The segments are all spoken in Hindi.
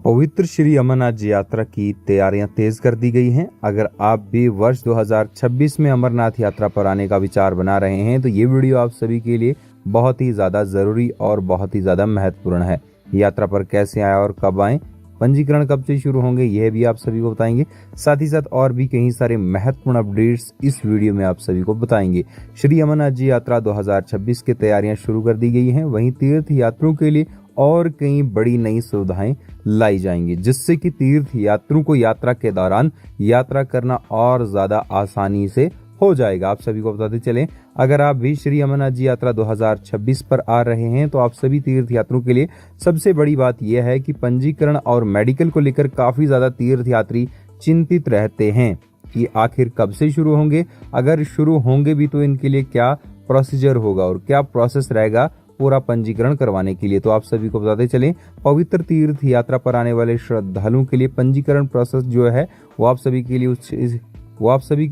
पवित्र श्री अमरनाथ जी यात्रा की तैयारियां तेज कर दी गई हैं। अगर आप भी वर्ष 2026 में अमरनाथ यात्रा पर आने का विचार बना रहे हैं तो ये वीडियो आप सभी के लिए बहुत ही ज़्यादा ज़रूरी और बहुत ही ज़्यादा महत्वपूर्ण है। यात्रा पर कैसे आए और कब आएं, पंजीकरण कब से शुरू होंगे, यह भी आप सभी को बताएंगे। साथ ही साथ और भी कई सारे महत्वपूर्ण अपडेट्स इस वीडियो में आप सभी को बताएंगे। श्री अमरनाथ जी यात्रा 2026 की तैयारियां शुरू कर दी गई हैं। वहीं तीर्थ यात्रियों के लिए और कई बड़ी नई सुविधाएं लाई जाएंगी, जिससे कि तीर्थ यात्रियों को यात्रा के दौरान यात्रा करना और ज्यादा आसानी से हो जाएगा। आप सभी को बताते चलें, अगर आप भी श्री अमरनाथ जी यात्रा 2026 पर आ रहे हैं तो आप सभी तीर्थ यात्रियों के लिए सबसे बड़ी बात यह है कि पंजीकरण और मेडिकल को लेकर काफी ज्यादा तीर्थ यात्री चिंतित रहते हैं कि आखिर कब से शुरू होंगे, अगर शुरू होंगे भी तो इनके लिए क्या प्रोसीजर होगा और क्या प्रोसेस रहेगा पूरा पंजीकरण करवाने के लिए। तो आप सभी को बताते चलें, पवित्र तीर्थ यात्रा पर आने वाले श्रद्धालुओं के लिए पंजीकरण प्रोसेस जो है वो आप सभी के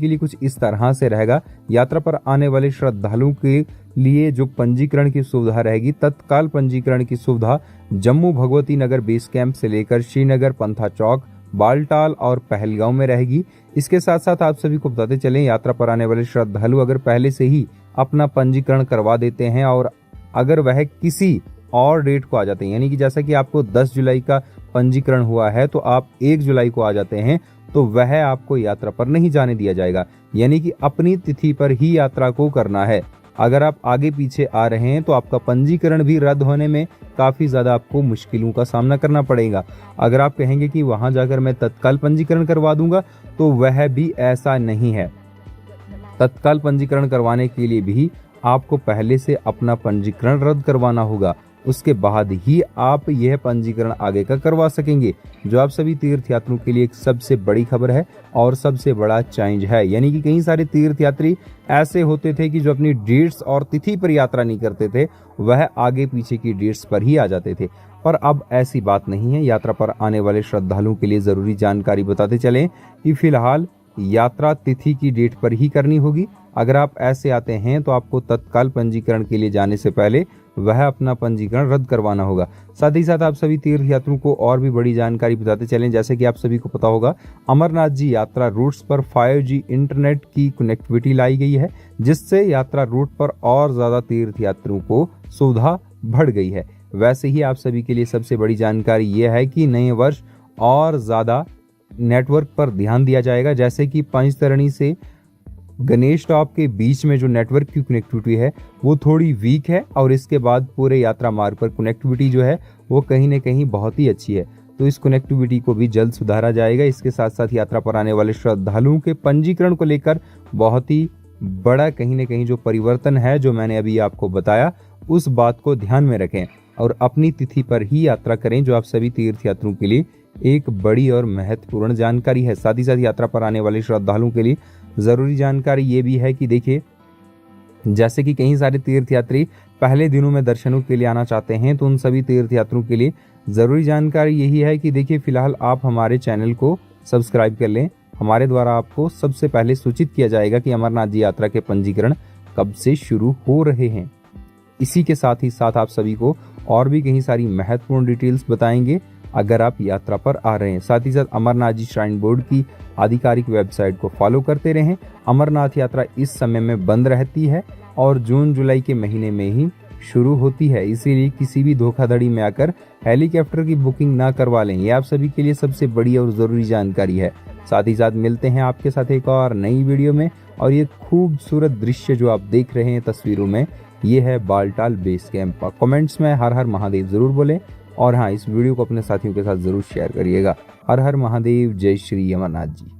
लिए कुछ इस तरह से रहेगा। यात्रा पर आने वाले श्रद्धालुओं के लिए जो पंजीकरण की सुविधा रहेगी, तत्काल पंजीकरण की सुविधा जम्मू भगवती नगर बेस कैंप से लेकर श्रीनगर, पंथा चौक, बालटाल और पहलगांव में रहेगी। इसके साथ साथ आप सभी को बताते चलें, यात्रा पर आने वाले श्रद्धालु अगर पहले से ही अपना पंजीकरण करवा देते हैं और अगर वह किसी और डेट को आ जाते हैं, यानी कि जैसा कि आपको 10 जुलाई का पंजीकरण हुआ है तो आप 1 जुलाई को आ जाते हैं, तो वह आपको यात्रा पर नहीं जाने दिया जाएगा। यानी कि अपनी तिथि पर ही यात्रा को करना है। अगर आप आगे पीछे आ रहे हैं तो आपका पंजीकरण भी रद्द होने में काफी ज्यादा आपको मुश्किलों का सामना करना पड़ेगा। अगर आप कहेंगे कि वहां जाकर मैं तत्काल पंजीकरण करवा दूंगा तो वह भी ऐसा नहीं है। तत्काल पंजीकरण करवाने के लिए भी आपको पहले से अपना पंजीकरण रद्द करवाना होगा, उसके बाद ही आप यह पंजीकरण आगे का करवा सकेंगे, जो आप सभी तीर्थ यात्रियों के लिए एक सबसे बड़ी खबर है और सबसे बड़ा चेंज है। यानी कि कई सारे तीर्थ यात्री ऐसे होते थे कि जो अपनी डेट्स और तिथि पर यात्रा नहीं करते थे, वह आगे पीछे की डेट्स पर ही आ जाते थे, पर अब ऐसी बात नहीं है। यात्रा पर आने वाले श्रद्धालुओं के लिए जरूरी जानकारी बताते चलें कि फिलहाल यात्रा तिथि की डेट पर ही करनी होगी। अगर आप ऐसे आते हैं तो आपको तत्काल पंजीकरण के लिए जाने से पहले वह अपना पंजीकरण रद्द करवाना होगा। साथ ही साथ आप सभी तीर्थ यात्रियों को और भी बड़ी जानकारी बताते चलें, जैसे कि आप सभी को पता होगा, अमरनाथ जी यात्रा रूट्स पर 5G इंटरनेट की कनेक्टिविटी लाई गई है, जिससे यात्रा रूट पर और ज्यादा तीर्थ यात्रियों को सुविधा बढ़ गई है। वैसे ही आप सभी के लिए सबसे बड़ी जानकारी यह है कि नए वर्ष और ज्यादा नेटवर्क पर ध्यान दिया जाएगा। जैसे कि पंचतरणी से गणेश टॉप के बीच में जो नेटवर्क की कनेक्टिविटी है वो थोड़ी वीक है और इसके बाद पूरे यात्रा मार्ग पर कनेक्टिविटी जो है वो कहीं न कहीं बहुत ही अच्छी है, तो इस कनेक्टिविटी को भी जल्द सुधारा जाएगा। इसके साथ साथ यात्रा पर आने वाले श्रद्धालुओं के पंजीकरण को लेकर बहुत ही बड़ा कहीं न कहीं जो परिवर्तन है, जो मैंने अभी आपको बताया, उस बात को ध्यान में रखें और अपनी तिथि पर ही यात्रा करें, जो आप सभी तीर्थ यात्रियों के लिए एक बड़ी और महत्वपूर्ण जानकारी है। साथ ही साथ यात्रा पर आने वाले श्रद्धालुओं के लिए जरूरी जानकारी ये भी है कि देखिए, जैसे कि कई सारे तीर्थ यात्री पहले दिनों में दर्शनों के लिए आना चाहते हैं, तो उन सभी तीर्थ यात्रियों के लिए जरूरी जानकारी यही है कि देखिए, फिलहाल आप हमारे चैनल को सब्सक्राइब कर लें। हमारे द्वारा आपको सबसे पहले सूचित किया जाएगा कि अमरनाथ जी यात्रा के पंजीकरण कब से शुरू हो रहे हैं। इसी के साथ ही साथ आप सभी को और भी कई सारी महत्वपूर्ण डिटेल्स बताएंगे अगर आप यात्रा पर आ रहे हैं। साथ ही साथ अमरनाथ जी श्राइन बोर्ड की आधिकारिक वेबसाइट को फॉलो करते रहें। अमरनाथ यात्रा इस समय में बंद रहती है और जून जुलाई के महीने में ही शुरू होती है, इसीलिए किसी भी धोखाधड़ी में आकर हेलीकॉप्टर की बुकिंग ना करवा लें। ये आप सभी के लिए सबसे बड़ी और जरूरी जानकारी है। साथ ही साथ मिलते हैं आपके साथ एक और नई वीडियो में। और ये खूबसूरत दृश्य जो आप देख रहे हैं तस्वीरों में, ये है बालटाल बेस कैंप। कमेंट्स में हर हर महादेव जरूर बोलें और हाँ, इस वीडियो को अपने साथियों के साथ जरूर शेयर करिएगा। हर हर महादेव, जय श्री अमरनाथ जी।